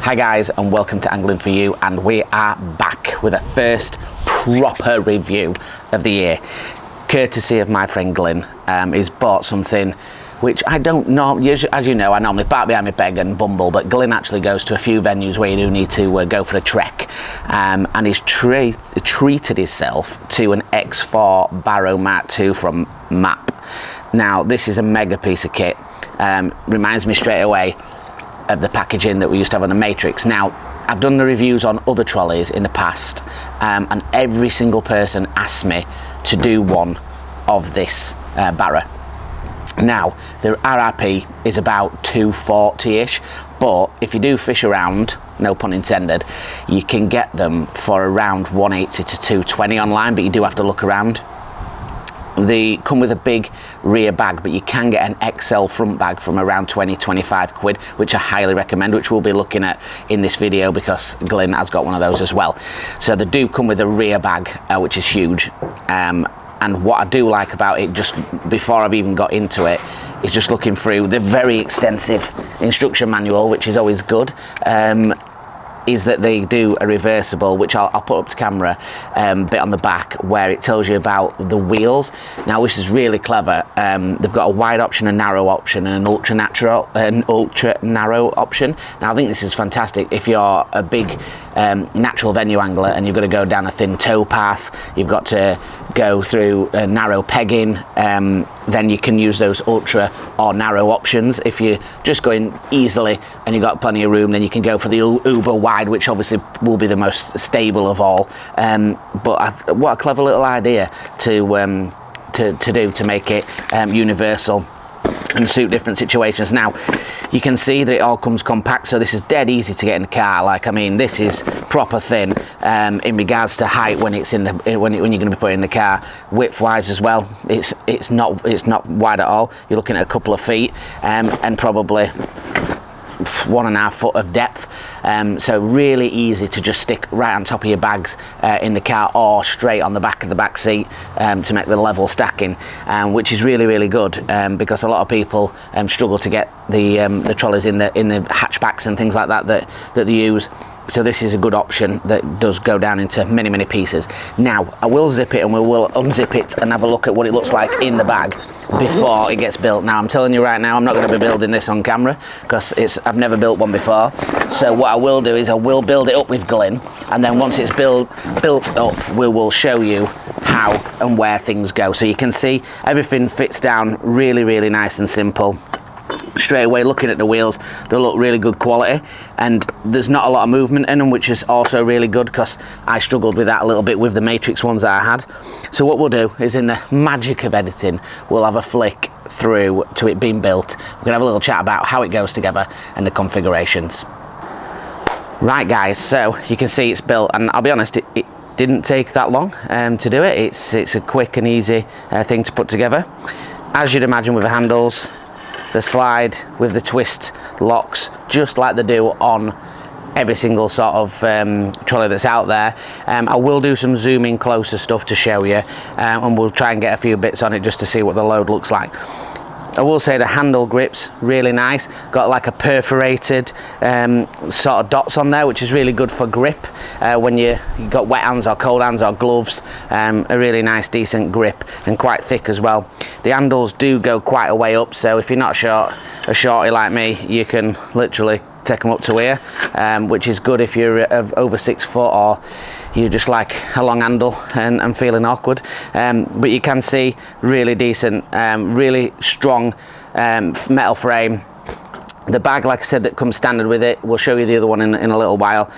Hi guys, and welcome to Angling For You, and we are back with a first proper review of the year, courtesy of my friend Glyn. He's bought something which I don't know, as you know, I normally park behind my beg and bumble, but Glyn actually goes to a few venues where you do need to go for a trek, and he's treated himself to an X4 Barrow V2 from MAP. Now this is a mega piece of kit, reminds me straight away of the packaging that we used to have on the Matrix. Now, I've done the reviews on other trolleys in the past, and every single person asked me to do one of this Barrow. Now, the RRP is about 240-ish, but if you do fish around, no pun intended, you can get them for around 180 to 220 online, but you do have to look around. They come with a big rear bag, but you can get an XL front bag from around 20-25 quid, which I highly recommend, which we'll be looking at in this video because Glyn has got one of those as well. So they do come with a rear bag, which is huge. And what I do like about it, just before I've even got into it, is just looking through the very extensive instruction manual, which is always good. Is that they do a reversible, which I'll put up to camera, bit on the back where it tells you about the wheels. Now this is really clever. They've got a wide option, a narrow option, and an ultra narrow option. Now I think this is fantastic if you're a big natural venue angler and you've got to go down a thin tow path, you've got to go through a narrow pegging, then you can use those ultra or narrow options. If you're just going easily and you've got plenty of room, then you can go for the uber wide, which obviously will be the most stable of all. But what a clever little idea to do to make it universal and suit different situations. Now you can see that it all comes compact, so this is dead easy to get in the car. Like, I mean, this is proper thin in regards to height when it's in the when you're going to be putting in the car. Width wise as well, it's not wide at all. You're looking at a couple of feet, and probably 1.5 foot of depth, so really easy to just stick right on top of your bags in the car or straight on the back of the back seat to make the level stacking, which is really good, because a lot of people struggle to get the trolleys in the hatchbacks and things like that they use. So this is a good option that does go down into many pieces. Now I will zip it and we will unzip it and have a look at what it looks like in the bag before it gets built. Now I'm telling you right now, I'm not going to be building this on camera because I've never built one before. So what I will do is I will build it up with Glyn, and then once it's built up, we will show you how and where things go. So you can see everything fits down really nice and simple. Straight away, looking at the wheels, they look really good quality, and there's not a lot of movement in them, which is also really good because I struggled with that a little bit with the Matrix ones that I had. So what we'll do is, in the magic of editing, we'll have a flick through to it being built. We're gonna have a little chat about how it goes together and the configurations. Right guys, so you can see it's built, and I'll be honest, it didn't take that long to do it. It's a quick and easy thing to put together. As you'd imagine with the handles, the slide with the twist locks, just like they do on every single sort of trolley that's out there. I will do some zoom in closer stuff to show you, and we'll try and get a few bits on it just to see what the load looks like. I will say the handle grips really nice, got like a perforated sort of dots on there, which is really good for grip when you've got wet hands or cold hands or gloves. A really nice decent grip, and quite thick as well. The handles do go quite a way up, so if you're not a shorty like me, you can literally take them up to here, which is good if you're over 6 foot or you just like a long handle and feeling awkward. But you can see really decent, really strong metal frame. The bag, like I said, that comes standard with it, we'll show you the other one in a little while.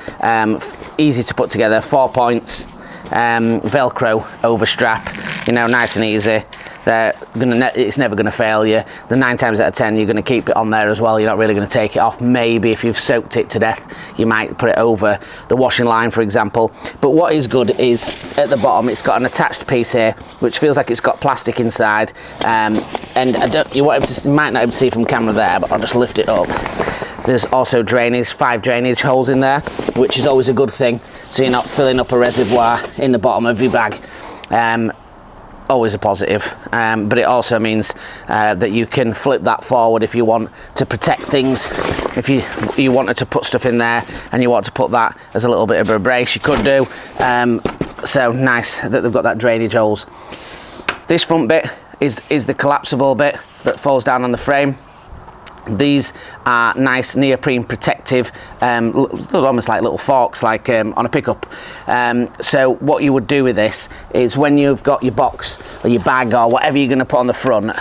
Easy to put together, 4 points, Velcro over strap, you know, nice and easy. It's never going to fail you. The 9 times out of 10 you're going to keep it on there as well. You're not really going to take it off. Maybe if you've soaked it to death, you might put it over the washing line, for example. But what is good is at the bottom it's got an attached piece here which feels like it's got plastic inside, and you might not be able to see from camera there, but I'll just lift it up. There's also drainage, 5 drainage holes in there, which is always a good thing, so you're not filling up a reservoir in the bottom of your bag. always a positive, but it also means that you can flip that forward if you want to protect things. If you wanted to put stuff in there and you want to put that as a little bit of a brace, you could do. So nice that they've got that drainage holes. This front bit is the collapsible bit that falls down on the frame. These are nice neoprene protective, almost like little forks, like on a pickup. So what you would do with this is, when you've got your box or your bag or whatever you're going to put on the front,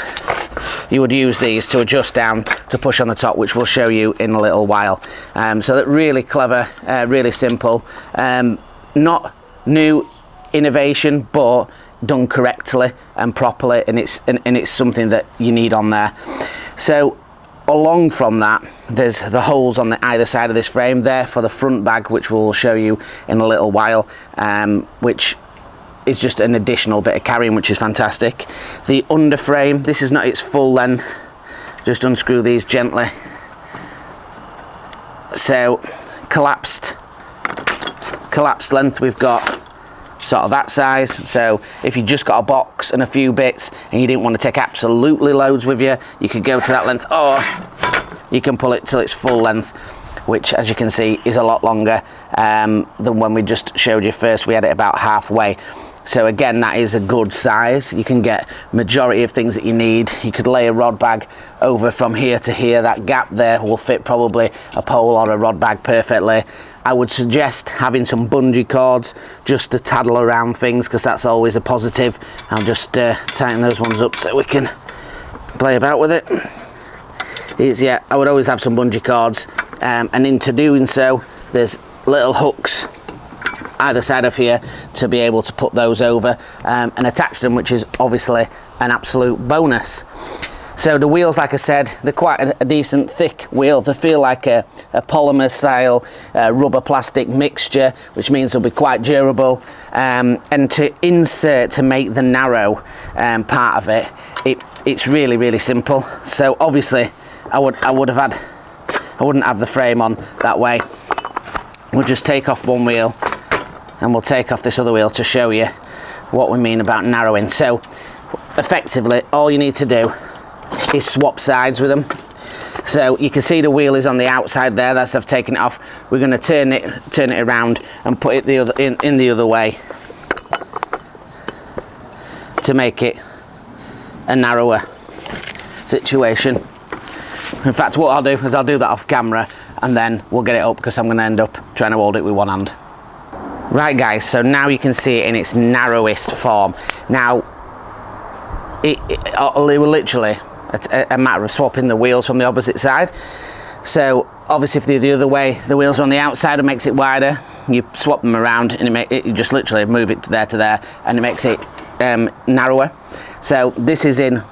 you would use these to adjust down to push on the top, which we'll show you in a little while. So that really clever, really simple, not new innovation, but done correctly and properly, and it's something that you need on there. So along from that, there's the holes on the either side of this frame there for the front bag, which we'll show you in a little while, which is just an additional bit of carrying, which is fantastic. The underframe, this is not its full length. Just unscrew these gently. So collapsed length, we've got sort of that size. So if you just got a box and a few bits and you didn't want to take absolutely loads with you, you could go to that length, or you can pull it till its full length, which, as you can see, is a lot longer than when we just showed you first. We had it about halfway. So again, that is a good size. You can get majority of things that you need. You could lay a rod bag over from here to here. That gap there will fit probably a pole or a rod bag perfectly. I would suggest having some bungee cords just to taddle around things, because that's always a positive. I'll just tighten those ones up so we can play about with it. Yeah, I would always have some bungee cords, and into doing so, there's little hooks either side of here to be able to put those over and attach them, which is obviously an absolute bonus. So the wheels, like I said, they're quite a decent thick wheel. They feel like a polymer style rubber plastic mixture, which means they'll be quite durable. And to insert, to make the narrow part of it's really, really simple. So obviously I wouldn't have the frame on that way. We'll just take off one wheel and we'll take off this other wheel to show you what we mean about narrowing. So effectively, all you need to do is swap sides with them. So you can see the wheel is on the outside there. That's, I've taken it off. We're going to turn it around and put it the other in the other way to make it a narrower situation. In fact, what I'll do is I'll do that off camera, and then we'll get it up, because I'm going to end up trying to hold it with one hand. Right guys, so now you can see it in its narrowest form. Now it will literally a matter of swapping the wheels from the opposite side. So obviously if they're the other way, the wheels are on the outside, it makes it wider. You swap them around and you just literally move it to there, and it makes it narrower. So this is in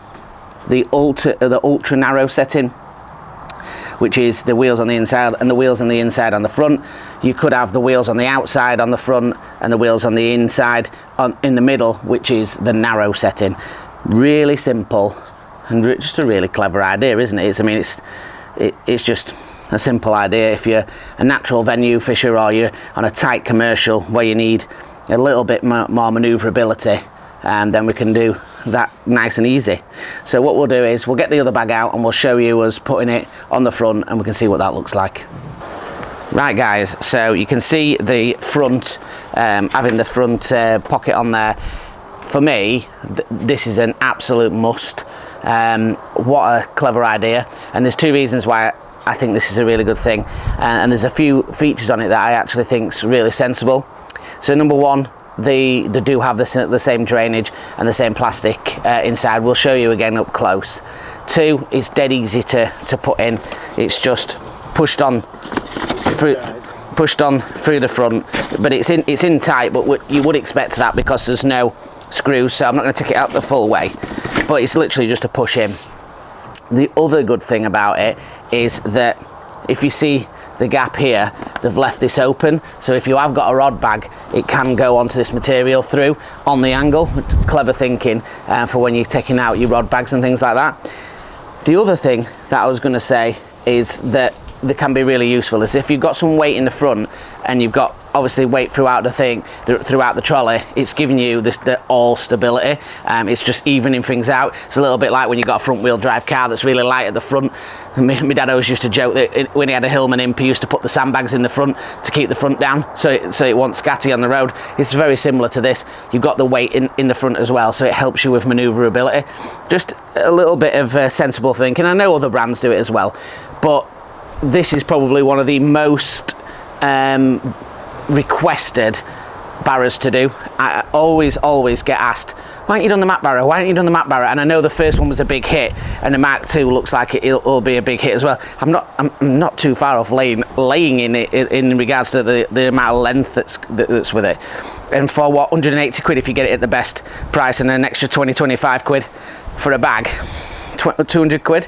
the ultra narrow setting, which is the wheels on the inside and the wheels on the inside on the front. You could have the wheels on the outside on the front and the wheels on the inside in the middle, which is the narrow setting. Really simple and just a really clever idea, isn't it? It's just a simple idea. If you're a natural venue fisher, or you're on a tight commercial where you need a little bit more manoeuvrability, and then we can do that nice and easy. So what we'll do is we'll get the other bag out and we'll show you us putting it on the front, and we can see what that looks like. Right guys, so you can see the front, having the front pocket on there. For me, this is an absolute must. What a clever idea, and there's two reasons why I think this is a really good thing, and there's a few features on it that I actually think's really sensible. So number one, they do have the same drainage and the same plastic inside. We'll show you again up close. Two, it's dead easy to put in. It's just pushed on through the front, but it's in tight, but you would expect that because there's no screws, so I'm not going to take it out the full way, but it's literally just a push in. The other good thing about it is that if you see the gap here, they've left this open, so if you have got a rod bag, it can go onto this material through on the angle. Clever thinking for when you're taking out your rod bags and things like that. The other thing that I was going to say is that they can be really useful is if you've got some weight in the front and you've got obviously weight throughout the thing, throughout the trolley. It's giving you the all stability. It's just evening things out. It's a little bit like when you got a front wheel drive car that's really light at the front. My dad always used to joke that when he had a Hillman Imp, he used to put the sandbags in the front to keep the front down, so it won't scatty on the road. It's very similar to this. You've got the weight in the front as well, so it helps you with manoeuvrability. Just a little bit of sensible thinking. I know other brands do it as well, but this is probably one of the most requested Barrows to do. I always get asked, why haven't you done the matte Barrow? Why haven't you done the matte Barrow? And I know the first one was a big hit, and the Mark II looks like it'll be a big hit as well. I'm not too far off laying in it in regards to the amount of length that's with it. And for what, 180 quid if you get it at the best price, and an extra 20-25 quid for a bag, 200 quid.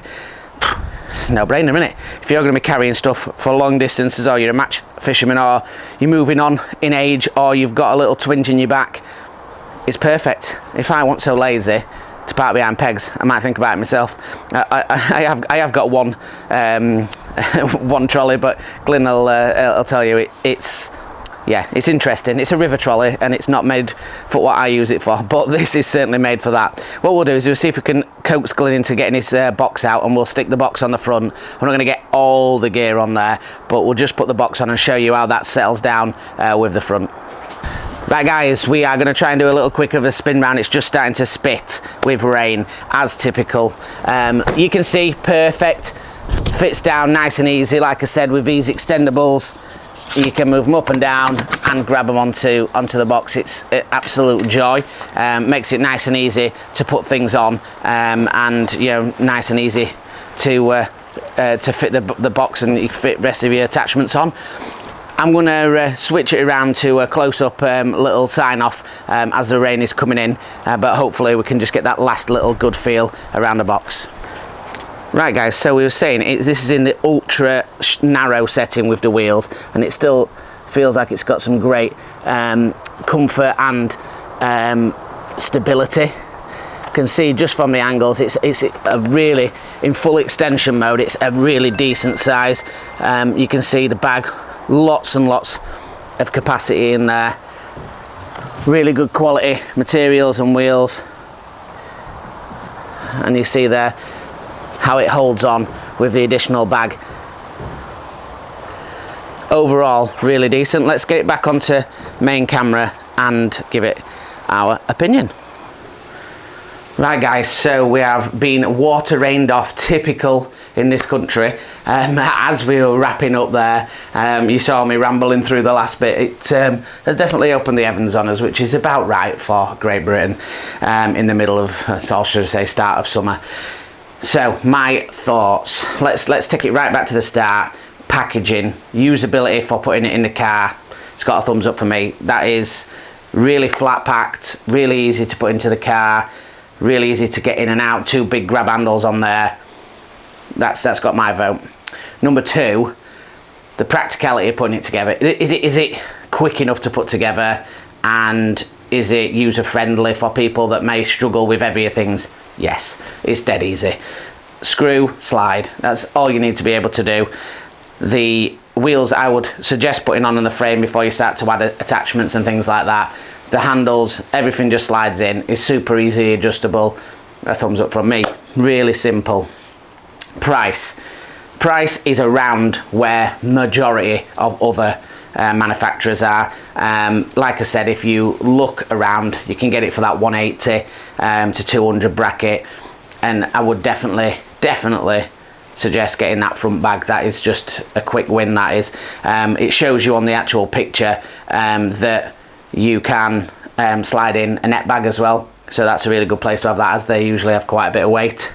It's a no-brainer, isn't it? If you're going to be carrying stuff for long distances, or you're a match fisherman, or you're moving on in age, or you've got a little twinge in your back, it's perfect. If I want so lazy to park behind pegs, I might think about it myself. I have got one one trolley, but Glyn will tell you it's interesting. It's a river trolley, and it's not made for what I use it for, but this is certainly made for that. What we'll do is we'll see if we can coax Glyn into getting his box out, and we'll stick the box on the front. We're not going to get all the gear on there, but we'll just put the box on and show you how that settles down with the front. Right guys, we are going to try and do a little quick of a spin round. It's just starting to spit with rain, as typical. You can see, perfect, fits down nice and easy. Like I said, with these extendables, you can move them up and down and grab them onto the box. It's an absolute joy. Makes it nice and easy to put things on, and you know, nice and easy to fit the box, and you can fit the rest of your attachments on. I'm going to switch it around to a close-up little sign-off as the rain is coming in, but hopefully we can just get that last little good feel around the box. Right guys, so we were saying this is in the ultra narrow setting with the wheels, and it still feels like it's got some great comfort and stability. You can see just from the angles, it's a really, in full extension mode, it's a really decent size. You can see the bag, lots and lots of capacity in there. Really good quality materials and wheels, and you see there how it holds on with the additional bag. Overall, really decent. Let's get it back onto main camera and give it our opinion. Right guys, so we have been water rained off, typical in this country. As we were wrapping up there, you saw me rambling through the last bit. It has definitely opened the heavens on us, which is about right for Great Britain in the middle of, or should I say, start of summer. So my thoughts, let's take it right back to the start. Packaging, usability for putting it in the car, it's got a thumbs up for me. That is really flat packed, really easy to put into the car, really easy to get in and out. Two big grab handles on there. That's got my vote. Number two, the practicality of putting it together. Is it quick enough to put together, and is it user friendly for people that may struggle with heavier things? Yes, it's dead easy. Screw, slide, that's all you need to be able to do. The wheels, I would suggest putting on the frame before you start to add attachments and things like that. The handles, everything just slides in. It's super easy adjustable. A thumbs up from me. Really simple. Price is around where majority of other manufacturers are. Like I said, if you look around, you can get it for that 180 to 200 bracket, and I would definitely suggest getting that front bag. That is just a quick win. That is. It shows you on the actual picture that you can slide in a net bag as well, so that's a really good place to have that, as they usually have quite a bit of weight.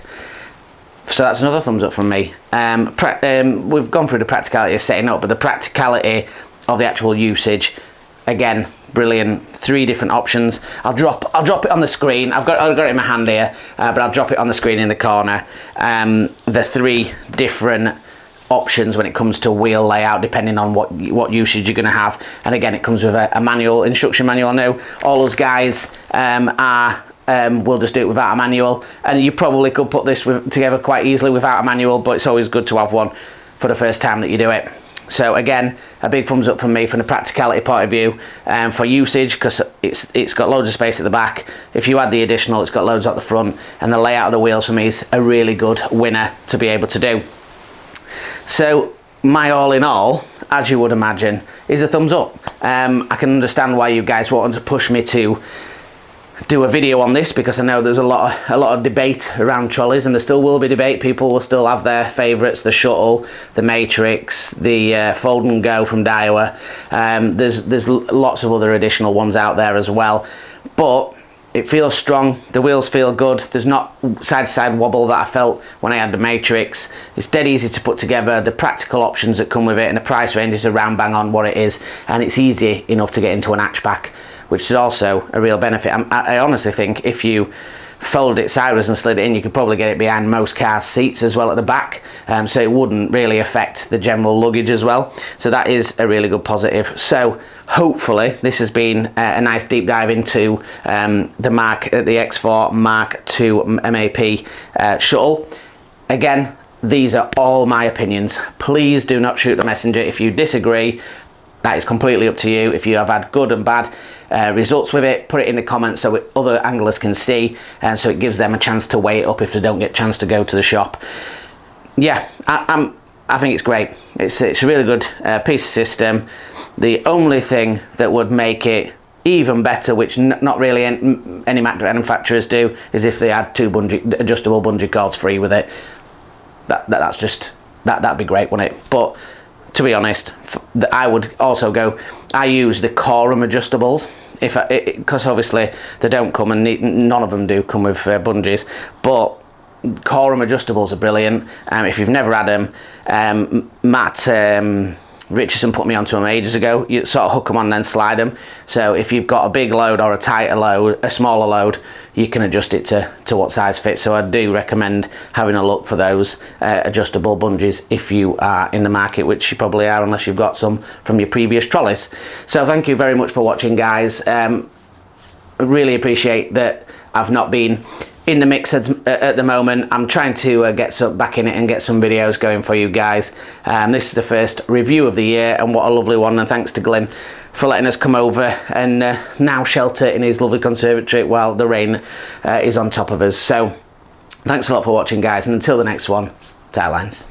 So that's another thumbs up from me. We've gone through the practicality of setting up, but the practicality of the actual usage, again, brilliant. 3 different options. I'll drop it on the screen. I've got it in my hand here, but I'll drop it on the screen in the corner. The 3 different options when it comes to wheel layout, depending on what usage you're going to have. And again, it comes with a manual, instruction manual. I know all those guys we'll just do it without a manual, and you probably could put this together quite easily without a manual, but it's always good to have one for the first time that you do it. So again, a big thumbs up from me from the practicality point of view, for usage, because it's got loads of space at the back. If you add the additional, it's got loads at the front, and the layout of the wheels for me is a really good winner to be able to do. So my all in all, as you would imagine, is a thumbs up. I can understand why you guys wanted to push me to do a video on this, because I know there's a lot of debate around trolleys, and there still will be debate. People will still have their favourites: the Shuttle, the Matrix, the Fold and Go from Daiwa. There's lots of other additional ones out there as well, but it feels strong. The wheels feel good. There's not side-to-side wobble that I felt when I had the Matrix. It's dead easy to put together. The practical options that come with it, and the price range is around bang on what it is, and it's easy enough to get into an hatchback, which is also a real benefit. I honestly think if you fold it sideways and slid it in, you could probably get it behind most cars' seats as well at the back, so it wouldn't really affect the general luggage as well. So that is a really good positive. So hopefully this has been a nice deep dive into the X4 Mark II MAP shuttle. Again, these are all my opinions. Please do not shoot the messenger if you disagree. That is completely up to you. If you have had good and bad results with it, put it in the comments so other anglers can see, and so it gives them a chance to weigh it up if they don't get a chance to go to the shop. Yeah, I think it's great. It's a really good piece of system. The only thing that would make it even better, which not really any manufacturers do, is if they had two adjustable bungee cords free with it. That'd be great, wouldn't it? But to be honest, I would also go, I use the Corum adjustables, because obviously they don't come, and none of them do come with bungees, but Corum adjustables are brilliant. If you've never had them, Matt Richardson put me onto them ages ago. You sort of hook them on and then slide them, so if you've got a big load or a tighter load, a smaller load, you can adjust it to what size fits. So I do recommend having a look for those adjustable bungees if you are in the market, which you probably are unless you've got some from your previous trolleys. So thank you very much for watching, guys. I really appreciate that I've not been in the mix at the moment. I'm trying to get back in it and get some videos going for you guys. This is the first review of the year, and what a lovely one, and thanks to Glyn for letting us come over and now shelter in his lovely conservatory while the rain is on top of us. So thanks a lot for watching, guys, and until the next one, tail lines.